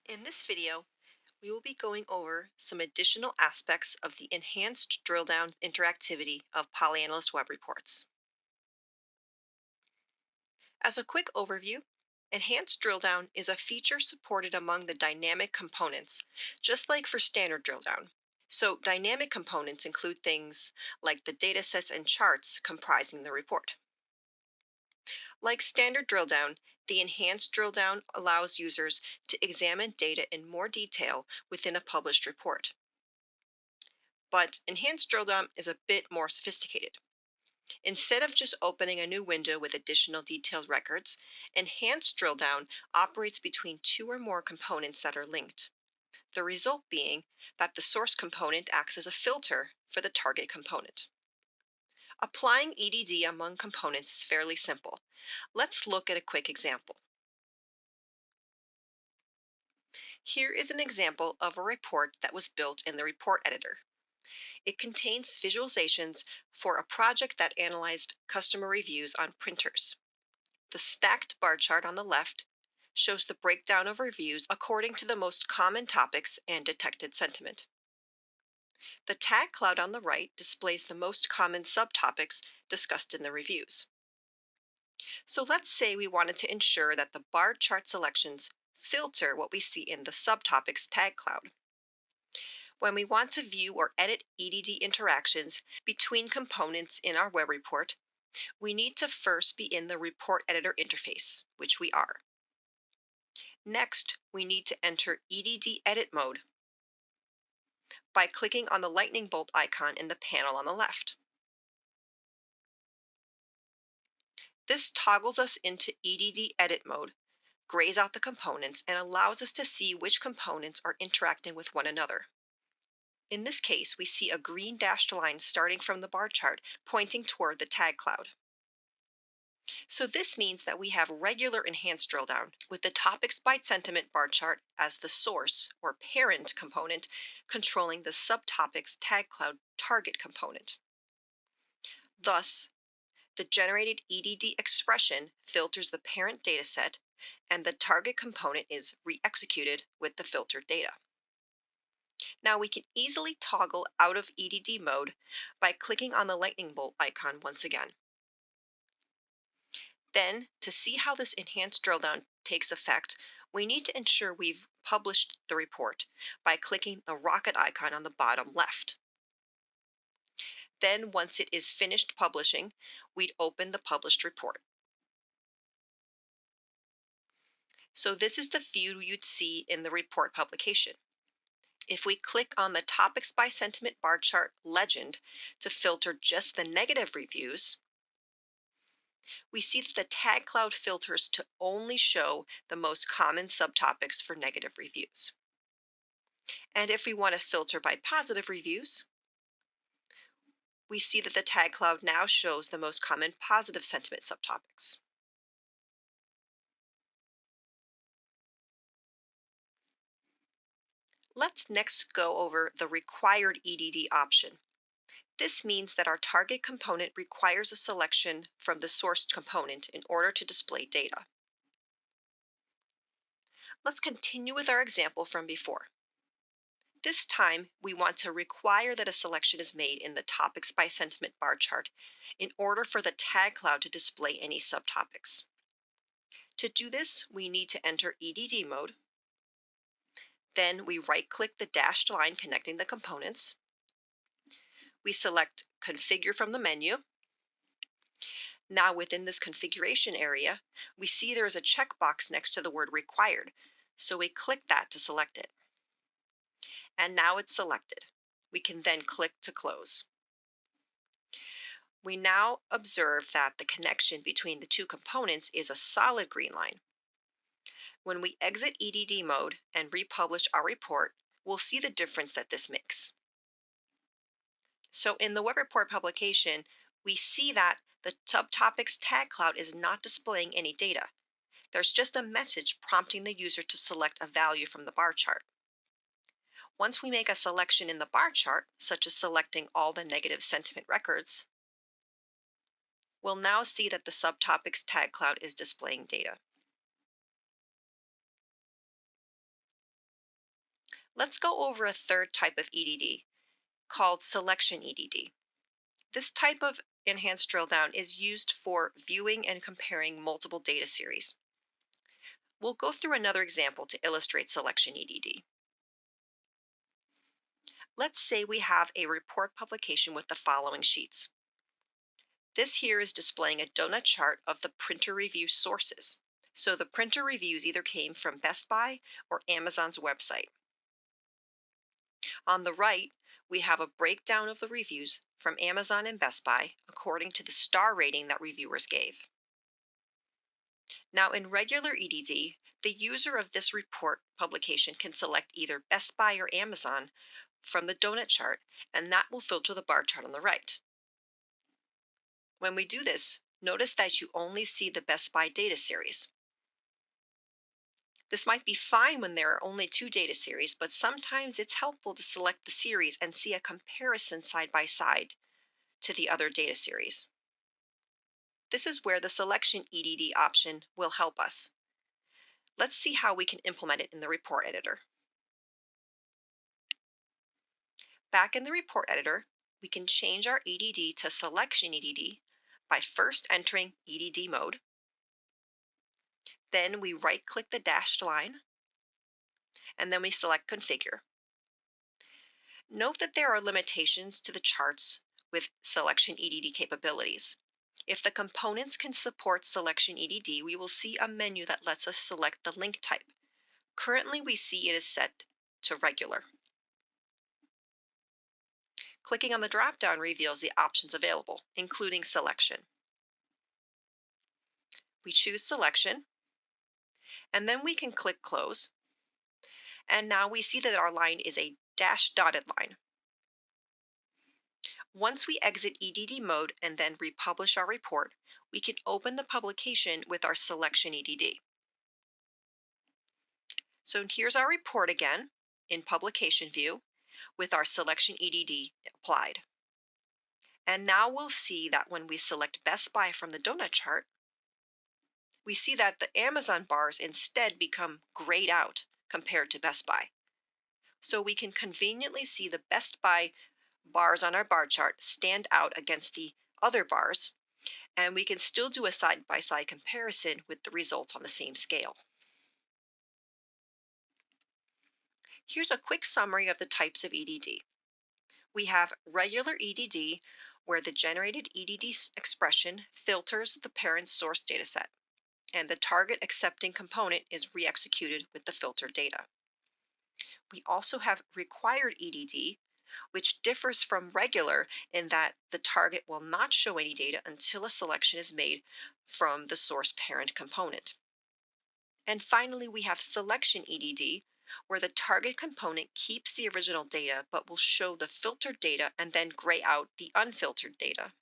In this video, we will be going over some additional aspects of the enhanced drill down interactivity of polyanalyst web reports. As a quick overview, enhanced drill down is a feature supported among the dynamic components, just like for standard drill down. So, dynamic components include things like the datasets and charts comprising the report. Like standard drill down, the enhanced drill down allows users to examine data in more detail within a published report. But enhanced drill down is a bit more sophisticated. Instead of just opening a new window with additional detailed records, enhanced drill down operates between two or more components that are linked. The result being that the source component acts as a filter for the target component. Applying EDD among components is fairly simple. Let's look at a quick example. Here is an example of a report that was built in the report editor. It contains visualizations for a project that analyzed customer reviews on printers. The stacked bar chart on the left shows the breakdown of reviews according to the most common topics and detected sentiment. The tag cloud on the right displays the most common subtopics discussed in the reviews. So let's say we wanted to ensure that the bar chart selections filter what we see in the subtopics tag cloud. When we want to view or edit EDD interactions between components in our web report, we need to first be in the report editor interface, which we are. Next, we need to enter EDD edit mode by clicking on the lightning bolt icon in the panel on the left. This toggles us into EDD edit mode, grays out the components, and allows us to see which components are interacting with one another. In this case, we see a green dashed line starting from the bar chart pointing toward the tag cloud. So this means that we have regular enhanced drill down with the topics by sentiment bar chart as the source or parent component controlling the subtopics tag cloud target component. Thus, the generated EDD expression filters the parent dataset and the target component is re-executed with the filtered data. Now we can easily toggle out of EDD mode by clicking on the lightning bolt icon once again. Then, to see how this enhanced drill down takes effect, we need to ensure we've published the report by clicking the rocket icon on the bottom left. Then, once it is finished publishing, we'd open the published report. So this is the view you'd see in the report publication. If we click on the Topics by Sentiment bar chart legend to filter just the negative reviews, we see that the tag cloud filters to only show the most common subtopics for negative reviews. And if we want to filter by positive reviews, we see that the tag cloud now shows the most common positive sentiment subtopics. Let's next go over the required EDD option. This means that our target component requires a selection from the sourced component in order to display data. Let's continue with our example from before. This time, we want to require that a selection is made in the Topics by Sentiment bar chart in order for the tag cloud to display any subtopics. To do this, we need to enter EDD mode. Then we right-click the dashed line connecting the components. We select Configure from the menu. Now within this configuration area, we see there is a checkbox next to the word required, so we click that to select it. And now it's selected. We can then click to close. We now observe that the connection between the two components is a solid green line. When we exit EDD mode and republish our report, we'll see the difference that this makes. So in the web report publication, we see that the subtopics tag cloud is not displaying any data. There's just a message prompting the user to select a value from the bar chart. Once we make a selection in the bar chart, such as selecting all the negative sentiment records, we'll now see that the subtopics tag cloud is displaying data. Let's go over a third type of EDD called selection EDD. This type of enhanced drill down is used for viewing and comparing multiple data series. We'll go through another example to illustrate selection EDD. Let's say we have a report publication with the following sheets. This here is displaying a donut chart of the printer review sources. So the printer reviews either came from Best Buy or Amazon's website. On the right, we have a breakdown of the reviews from Amazon and Best Buy according to the star rating that reviewers gave. Now, in regular EDD, the user of this report publication can select either Best Buy or Amazon from the donut chart, and that will filter the bar chart on the right. When we do this, notice that you only see the Best Buy data series. This might be fine when there are only two data series, but sometimes it's helpful to select the series and see a comparison side by side to the other data series. This is where the selection EDD option will help us. Let's see how we can implement it in the report editor. Back in the report editor, we can change our EDD to selection EDD by first entering EDD mode. Then we right-click the dashed line, and then we select Configure. Note that there are limitations to the charts with selection EDD capabilities. If the components can support selection EDD, we will see a menu that lets us select the link type. Currently, we see it is set to regular. Clicking on the drop-down reveals the options available, including selection. We choose selection, and then we can click close. And now we see that our line is a dashed dotted line. Once we exit EDD mode and then republish our report, we can open the publication with our selection EDD. So here's our report again in publication view with our selection EDD applied. And now we'll see that when we select Best Buy from the donut chart, we see that the Amazon bars instead become grayed out compared to Best Buy. So we can conveniently see the Best Buy bars on our bar chart stand out against the other bars, and we can still do a side-by-side comparison with the results on the same scale. Here's a quick summary of the types of EDD. We have regular EDD, where the generated EDD expression filters the parent source dataset, and the target accepting component is re-executed with the filtered data. We also have required EDD, which differs from regular in that the target will not show any data until a selection is made from the source parent component. And finally, we have selection EDD, where the target component keeps the original data but will show the filtered data and then gray out the unfiltered data.